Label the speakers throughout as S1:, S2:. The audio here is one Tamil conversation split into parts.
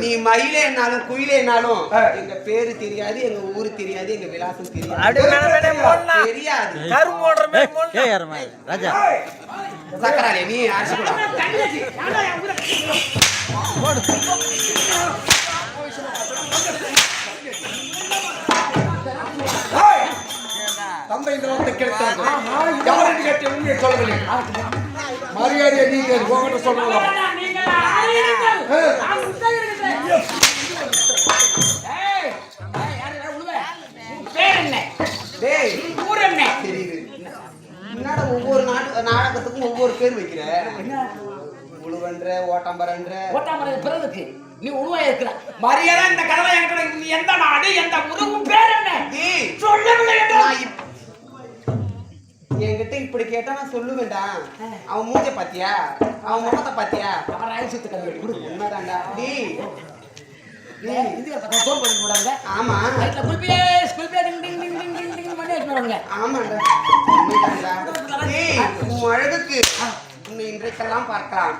S1: நீ மயிலேனாலும் குயிலேனாலும் எங்க பேரு தெரியாது, எங்க ஊரு தெரியாது, எங்க விலாசம் தெரியாது.
S2: ராஜா
S1: சக்கராலே நீ அரிசிக்கூடா
S3: தந்தை இந்த வார்த்தை கேட்டாங்க. யாருக்கு கேட்ட உண்மையை சொல்லவில்லை. மரியாதையை நீங்க உங்ககிட்ட சொல்லலாம்.
S1: ஒவ்வொரு நாடகத்துக்கும் ஒவ்வொரு பேர் வைக்கிற. உழுவன்ற ஓட்டாம்பரன்ற
S4: பிறகு நீ உருவா இருக்கிற மரியாதை இந்த கதவை என்கிட்ட நீ எந்த நாடு எந்த உருவம் பேர் என்ன சொல்லவில்லை
S1: என்கிட்ட இப்படி கேட்டா நான் சொல்லுவேன்டா. அவன் மூஞ்ச பாத்தியா, அவன் முகத்தை பாத்தியா,
S4: அவன் ராயசுத்து கல்வி
S1: உண்மைதான்டா.
S4: சோறு பண்ணி போடாங்க.
S1: ஆமா
S4: குல்பியே டிங் டிங் டிங் டிங் டிங் டிங் பண்ணி வச்சுருவாங்க.
S1: ஆமாண்டா உண்மைதான்டா. உன் அழகுக்கு உன்னை இன்றைக்கெல்லாம் பார்க்கலாம்,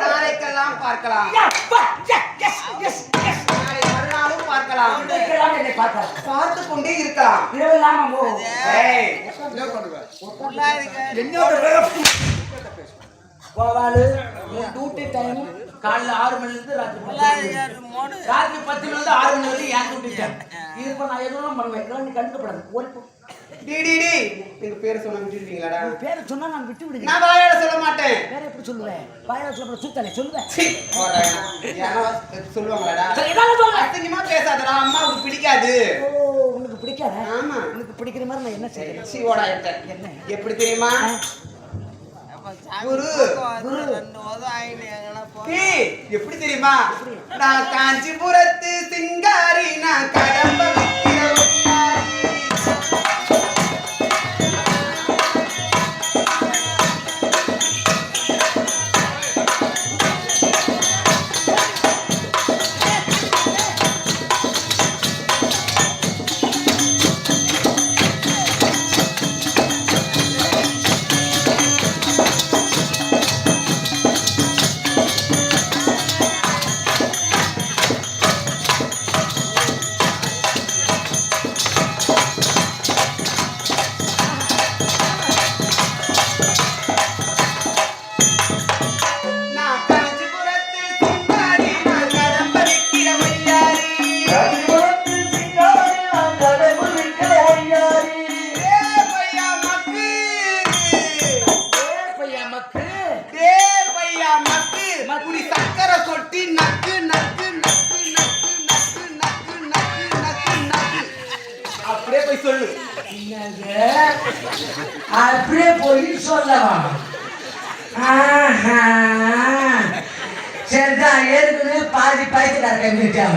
S1: நாளைக்கெல்லாம் பார்க்கலாம், நாளை மறுநாளும் பார்க்கலாம், பார்த்து கொண்டே இருக்கலாம்.
S4: டியூட்டி டைம் காலைல 6 மணிலிருந்து ராத்திரி 10 மணிலிருந்து 6 மணி வரைக்கும் ஏன் டியூட்டி டைம். இது நான் எதுவும் பண்ணுவேன். இதெல்லாம் நீ கண்டுக்கப்படாது.
S1: எங்க பேரை சொன்ன விட்டுருவீங்களாடா?
S4: பேரை சொன்னா நான் விட்டு விடுங்க.
S1: நான் வாயால சொல்ல மாட்டேன்.
S4: வேற எப்படி சொல்லுவேன்? வாயால சொல்ல சுத்தலே சொல்லுவேன்.
S1: சொல்லுவாங்களாடா? அசிங்கமா பேசாதடா, அம்மாவுக்கு பிடிக்காது.
S4: ஓ உனக்கு பிடிக்காத?
S1: ஆமா
S4: உனக்கு பிடிக்கிற மாதிரி நான் என்ன செய்யறேன்?
S1: சீவோடா என்ன எப்படி தெரியுமா? குரு எப்படி தெரியுமா? நான் காஞ்சிபுரத்து சிங்காரி, நான் கடம்ப
S4: அப்படியே போய் சொல்லலாம். சரிதான், ஏற்கனவே பாதி பாய்ச்சிட்டாரு கைவிட்டாம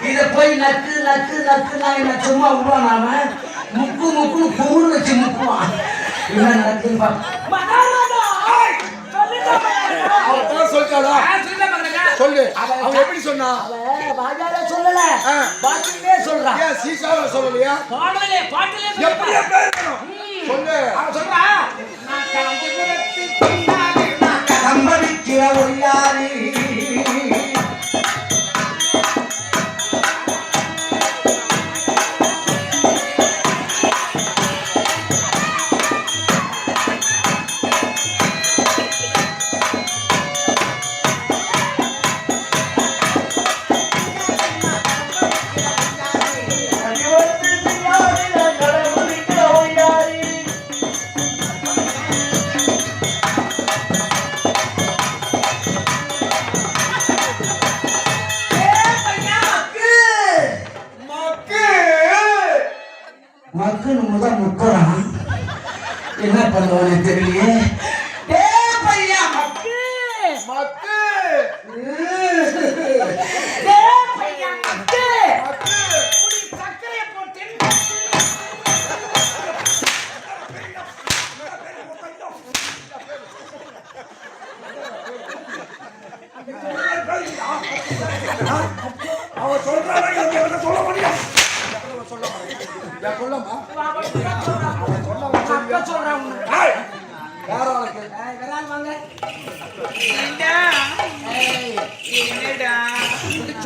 S4: இதை போய் நக்கு நக்கு நக்கு நான் சும்மா விடுவானாம முக்கு முக்குன்னு குமுறு வச்சு முக்குவான். இவன் நடக்குதுப்பா
S3: சொல்லு. அவன் எப்படி சொன்னா?
S4: வாயால சொல்லல, பாட்டிலே சொல்றான்.
S3: ஏன் சீசால சொல்லலையா?
S4: பாடலே பாட்டிலே
S3: எப்படியே பேசணும். சொல்லு.
S4: அவன் சொல்றான், நான் காஞ்சிபுரத்து சிங்காரி, நான் கடம்படிக்கிற ஒய்யாரி. மக்கள் முதல் முக்கறான் என்ன பண்ணுவானே தெரியலையே. பையா மக்கு மக்கு பையா மக்கு சக்கரையை போட்டு
S3: அவன் சொல்றான் சொல்ல முடியும்.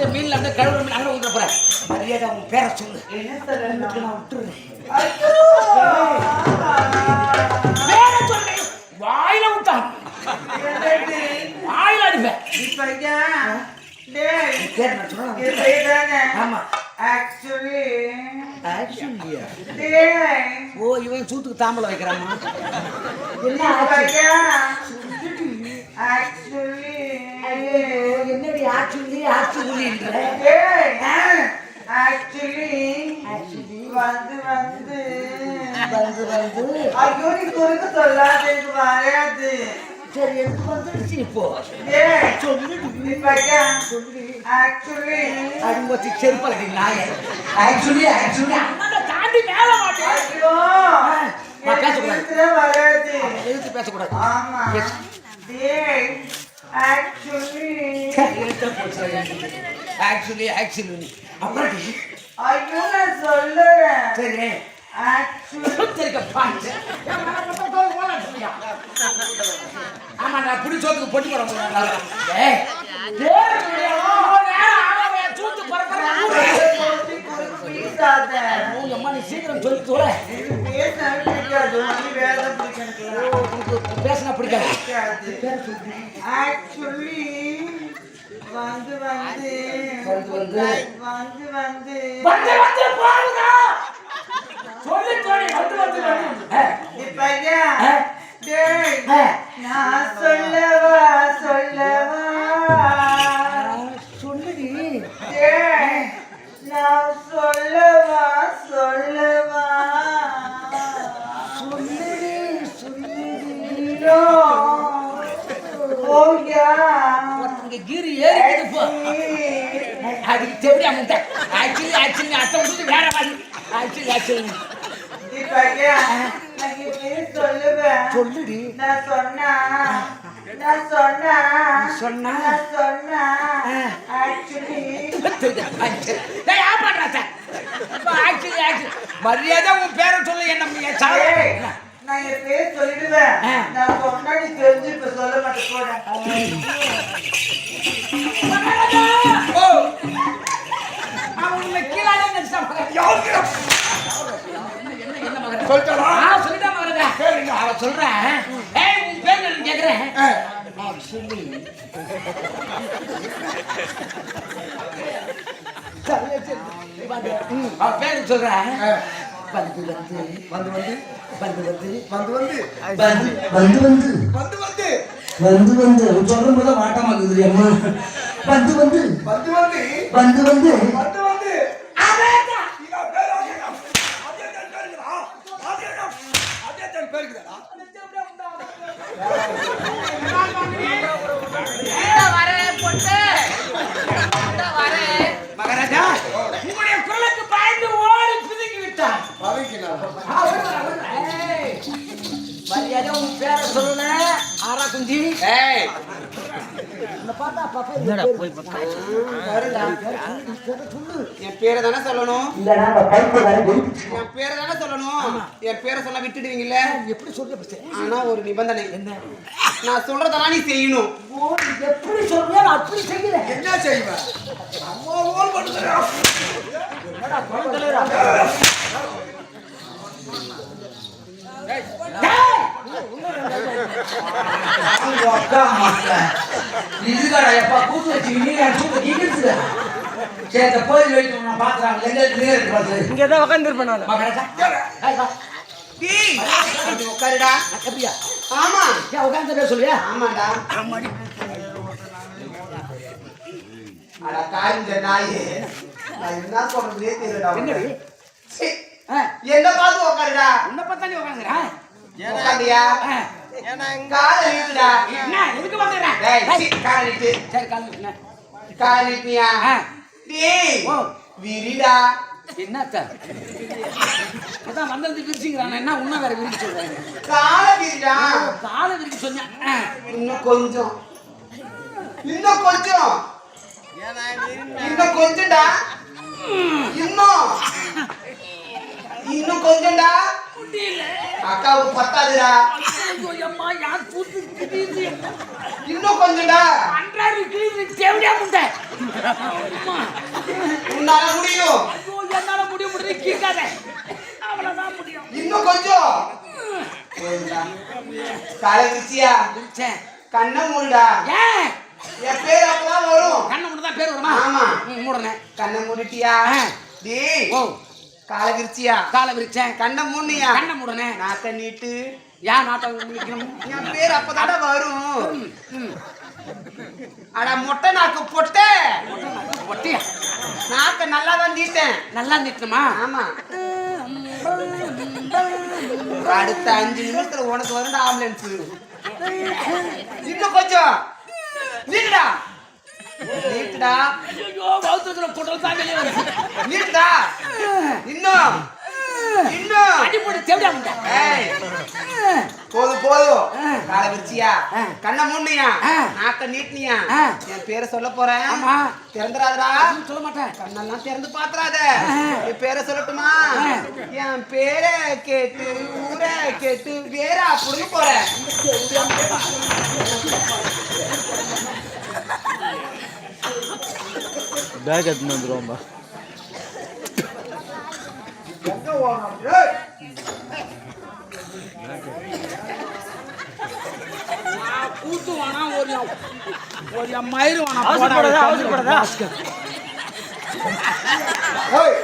S4: பிடிச்ச மீன்ல அப்படியே கழுவுற மீன் அங்கே ஊத்துற போறேன். மரியாதை உன் பேரை சொல்லு.
S1: என்ன சொல்றேன்
S4: நான் விட்டுறேன். பேரை சொல்லு. வாயில விட்டான். வாயில அடிப்பேன். பேர் நான் சொல்றேன். ஆமா. ஓ இவன் சூத்துக்கு தாம்பலம் வைக்கிறாமா? என்ன என்னடி ஆக்சுவலி சரி எனக்கு வந்துடுச்சு இப்போ செருப்பி நாய ஆக்சுவலி தாண்டி மேல மாட்டேன் பேசக்கூடாது ஆக்சுவலி அப்புறம் சரி ஆமா நான் பிடிச்சோத்துக்கு பொட்டி போட நீ சீக்கிரம் சொல்லி தோல பேசினா பிடிக்காது
S1: வந்து
S4: சொல்லி தோழி வந்து
S1: நான் சொல்லவா
S4: சொல்லுடி
S1: நான் சொல்லவா
S4: கீரி ஏறி அதுக்கு தெரிய ஆக்சுவலி அத்தை விட்டு வேற மாதிரி ஆக்சுவலி சொல்லுடி
S1: நான் சொன்னா
S4: மரியாதை உன் பேரை சொல்லு என்ன
S1: நான் என் பேர் சொல்லிடுவேன் நான் சொன்னா நீ தெரிஞ்சு இப்ப சொல்ல மாட்டேன்
S4: சொல்றேன் கேக்குறேன் பேரு சொல்றேன் சொல்லும் போது வாட்டமாக்குது அம்மா வந்து மகாராஜா உங்களுடைய குரலுக்கு பயந்து ஓடி பிதுங்கி விட்டான் மரியாதை உன் பேரை சொல்லுன ஆரா குஞ்சி
S1: என் பேரை தானே சொல்லணும் என் பேரை சொல்ல விட்டுடுவீங்கல்ல
S4: எப்படி சொல்ல
S1: ஆனா ஒரு நிபந்தனை என்ன நான் சொல்றதெல்லாம் நீ செய்யணும்
S4: எப்படி சொல்றியா அப்படி செய்யல
S3: என்ன செய்வேன் அம்மா போல் பண்ணுறேன்
S4: இதுக்காடா எப்பா கூட்டு வச்சு சரி கோயில் வைத்து நான் பாக்குறாங்க
S1: இங்கதான் உட்காந்துருப்பேன் உட்காருடா
S4: எப்படியா
S1: ஆமா
S4: உட்காந்து சொல்லுவியா
S1: ஆமாடா அட காய்ஞ்ச நாயே நான் என்ன சொல்றதே தெரியலடா என்ன பார்த்து உட்காருடா
S4: உன்னை பார்த்தா நீ உட்காந்துறேன்
S1: உட்காந்தியா காலை நீட்டுடா
S4: என்ன எதுக்கு வந்துடுறேன்
S1: காலை நீட்டு
S4: சரி காலை
S1: காலை நீட்டியா டேய் விரிடா
S4: என்னத்த அதான் வந்தது விரிச்சிக்கிறான் என்ன உன்ன வேற விரிச்சு சொல்றேன்
S1: காலை விரிடா
S4: காலை விரிச்சு சொன்னேன்
S1: இன்னும் கொஞ்சம்டா இன்னும் கொஞ்சம்டா அக்காவுக்கு பத்தாதுடா இன்னும் கொஞ்சம்டா
S4: தேவையா முட்டை
S1: உன்னால முடியும்.
S4: ஐயோ, என்னால முடியாது கேட்காத. அவ்வளவுதான் முடியும்.
S1: இன்னும் கொஞ்சம். காலை விரிச்சியா? கண்ணை மூடுடா.
S4: ஏன்
S1: என் பேர் அப்பதான் வரும்.
S4: கண்ணை மூடுதான் பேர் வருமா?
S1: ஆமா.
S4: மூடுனே.
S1: கண்ணை மூடிட்டியா? டேய்.
S4: ஓ.
S1: காலை விரிச்சியா?
S4: காலை விரிச்சேன்.
S1: கண்ணை மூடுனியா?
S4: கண்ணை மூடுனே.
S1: நாக்க நீட்டு.
S4: ஏன் நாட்டம் முடிக்கணும்?
S1: என் பேர் அப்பதாடா வரும். அட மொட்டை நாக்கு பொட்ட.
S4: ஒட்டியா?
S1: நாக்க நல்லா தான் நீட்டேன்.
S4: நல்லா நிட்டுமா?
S1: ஆமா. அடுத்த 5 நிமிஷத்துல உனக்கு வரும்டா ஆம்புலன்ஸ். இன்னும் கொஞ்சம் நீட்டுடா. நீட்டுடா.
S4: ஐயோ, வவுத்துக்குள்ள புடல் தான் வெளிய வருது.
S1: நீட்டுடா. இன்னும் இன்னும்
S4: அடிப்படி தேவடா முண்டா.
S1: ஏய் போதும் போதும். காலை விரிச்சியா? கண்ணை மூடுனியா? நாக்க நீட்டினியா? என் பேரை சொல்ல போறேன்.
S4: ஆமா.
S1: திறந்துடாதடா.
S4: சொல்ல மாட்டேன்.
S1: கண்ணெல்லாம் திறந்து பாத்துறாத. என் பேரை சொல்லட்டுமா? என் பேரை கேட்டு ஊரை கேட்டு வேற அப்படின்னு போறேன்.
S2: பேக் எடுத்துன்னு வந்துருவோம்பா.
S4: கூத்து வானா ஒரு மயிறு வானா
S2: அவசரப்படாதா?
S3: ஏய்,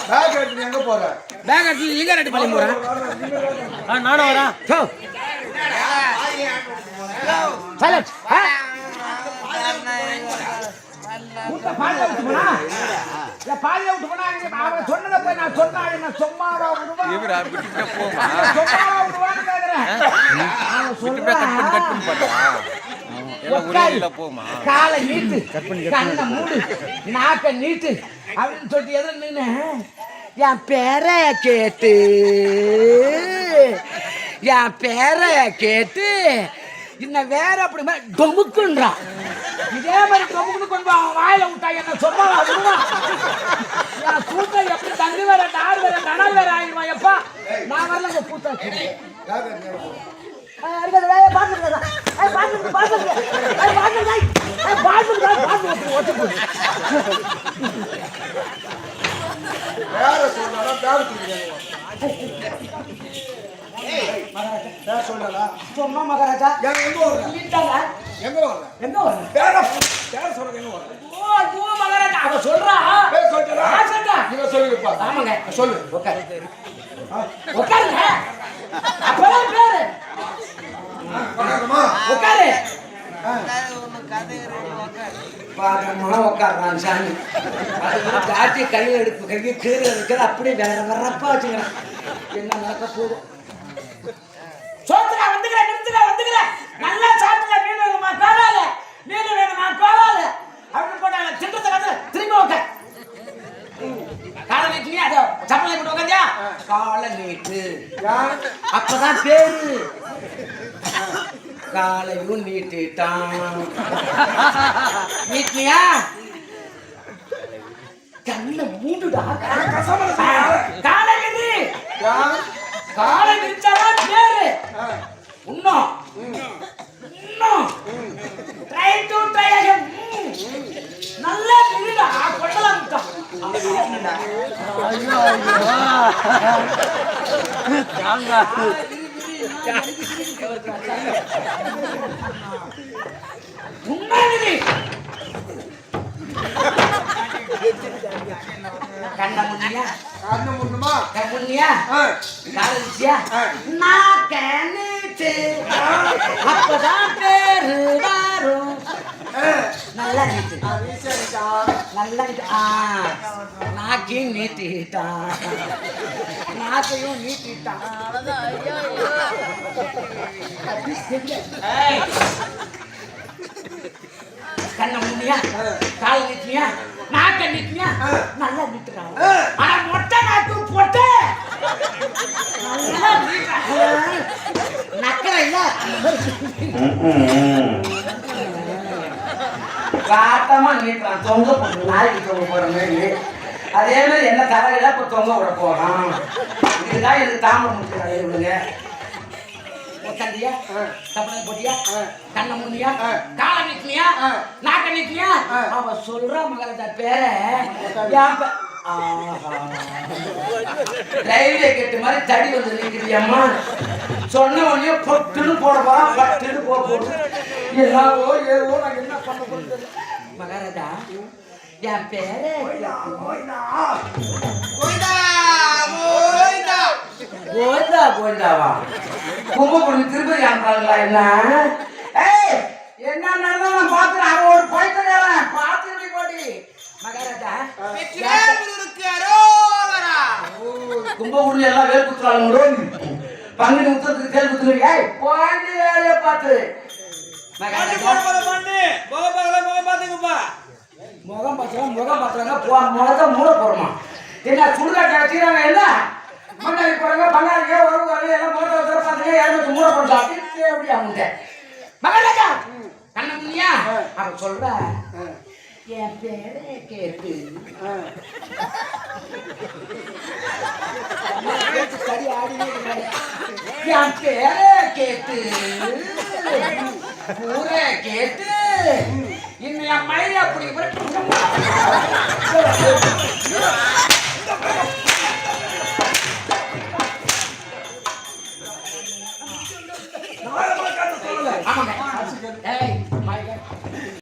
S3: பேக் எடுத்து எங்க போற?
S4: பேக் எடுத்து நீங்க ரெடி பண்ணி போறேன்.
S2: நானும் வரேன்.
S4: சைலன்ட். கூட்ட பால்ல விட்டு போனா. இல்ல பால்ல விட்டு போனா அவன் சொன்னத போய் நான் சொன்னா என்ன சும்மாவா விடுவா?
S5: இவரா விட்டுட்டே போமா.
S4: சும்மாவா விடுவான்னு கேக்குறேன். அவன்
S5: விட்டுட்டே கட் பண்ணி போடா. எல்லாம் ஒரே இல்ல போமா.
S4: காலை நீட்டு. கண்ணை மூடு. நாக்க நீட்டு. அப்படின்னு சொல்லிட்டு எதுல நின்னு என் பேரை கேட்டு இன்னும் வேற அப்படி மாதிரி டொமுக்குன்றான். இதே மாதிரி டொமுக்குன்னு கொண்டு அவன் வாயில விட்டா என்ன சொன்னா விடுவான். என் கூட்ட எப்படி தண்ணி வேற டார் வேற டனல் வேற ஆகிடுவான். எப்பா நான் வரல பூத்தாச்சு.
S3: வேற சொன்னாலும் பேர் சொல்லலா?
S4: சொன்னா மகாராஜா
S3: எங்க வரல? எங்க வரல?
S4: எங்க வரல?
S3: பேர் சொல்றது எங்க வரல?
S4: ஓ ஐயோ மகாராஜா அவ சொல்றா.
S3: பேர் சொல்றா?
S4: நான் சொல்றேன்.
S3: நீங்க சொல்லுங்கப்பா.
S4: ஆமாங்க.
S3: சொல்லு.
S4: உட்காரு. உட்காருங்க. அப்பதான் பேரு.
S3: உட்காருமா?
S4: உட்காரு. பாக்கமா உட்கார்றான் சாமி. அது காட்டி கையில் எடுப்பு கையை கீழே இருக்கிற அப்படியே வேற வரப்பா வச்சுக்கிறேன். என்ன நடக்க போதும். சோத்துக்கா வந்துக்கிறேன். நல்லா சாப்பிட்டுல மீன் வேணுமா கோவால? மீன் வேணுமா கோவால? அப்படின்னு போட்டாங்க. திட்டத்தை வந்து திரும்பி உட்கார். காலை நீட்டு. அதோ சப்பலை போட்டு உட்காந்தியா? காலை நீட்டு. அப்பதான் பேரு. காலையும் நீட்டிட்டான். நீட்டியா? கண்ணை மூடுடா. காலை நீட்டு. காலை விரிச்சாதான் பேரு. இன்னும் ட்ரை டு ட்ரை அகைன். நல்லா விரிடா. கொட்டலாம் விட்டா.
S2: ஐயோ
S4: உண்மையிலே கண்ண முன்னியா?
S3: கண்ணு முன்னுமா?
S4: கண்ணுனியா? காலேஜியா? நான் கண்ணிட்டு அப்பதான் பேரு வரும். நல்லா நீட்டு. நல்லா நீட்டு. நாக்கையும் நீட்டிட்டான். நாக்கையும் நீட்டிட்டான். கண்ண முன்னியா? கால் நீட்டியா? நாக்க நீட்டியா? நல்லா நீட்டுறான். ஆனா மொட்டை நாக்கு போட்டு நல்லா நீட்டுறான். நக்கற இல்ல. காட்டமா நீட்டுறான். தொங்க போட்டு நாளைக்கு தொங்க போற மாதிரி. அதே மாதிரி என்ன தலையில இப்ப தொங்க விட போறான். இதுதான் எனக்கு தாமரை முடிக்கிறாங்க இவனுங்க. உட்காந்தியா தப்பனை போட்டியா கண்ணை முன்னியா காலை நீட்டினியா நாட்டை நீட்டினியா அவ சொல்ற மகள பேரை ரயில்வே கேட்டு மாதிரி தடி வந்து நிற்கிறியம்மா சொன்ன உடனே பொட்டுன்னு போட போறா பட்டுன்னு போடு எல்லாவோ ஏவோ நான் என்ன பண்ண போறது மகாராஜா என் பேரு கோவிந்தா கோவிந்தாவா கும்பகோணி திருப்பதி ஆனாங்களா என்ன என்ன நான் பாத்துறேன் அவன் ஒரு பைத்தியம் பாத்துட்டு போட்டி மகாராஜா கும்பகோணி எல்லாம் வேல் குத்துறாங்க பங்குனி உத்தரத்துக்கு தேல் குத்துறீங்க பாண்டி வேலையை பார்த்து முகம் பார்த்தாங்க முகத்தை மூட போறோமா என்ன சுடுகாட்டு வச்சுக்கிறாங்க என்ன மண்ணாடி போறாங்க பங்காளிங்க ஒரு எல்லாம் மூட வச்சுற பார்த்துங்க யாரும் மூட போடுறா அப்படி அவங்க மகாராஜா கண்ண முன்னியா அவன் சொல்ற என் பேரை கேட்டு சரி ஆடினே என் பேரை கேட்டு ஊரை கேட்டு இன்னும் என் மழையை அப்படி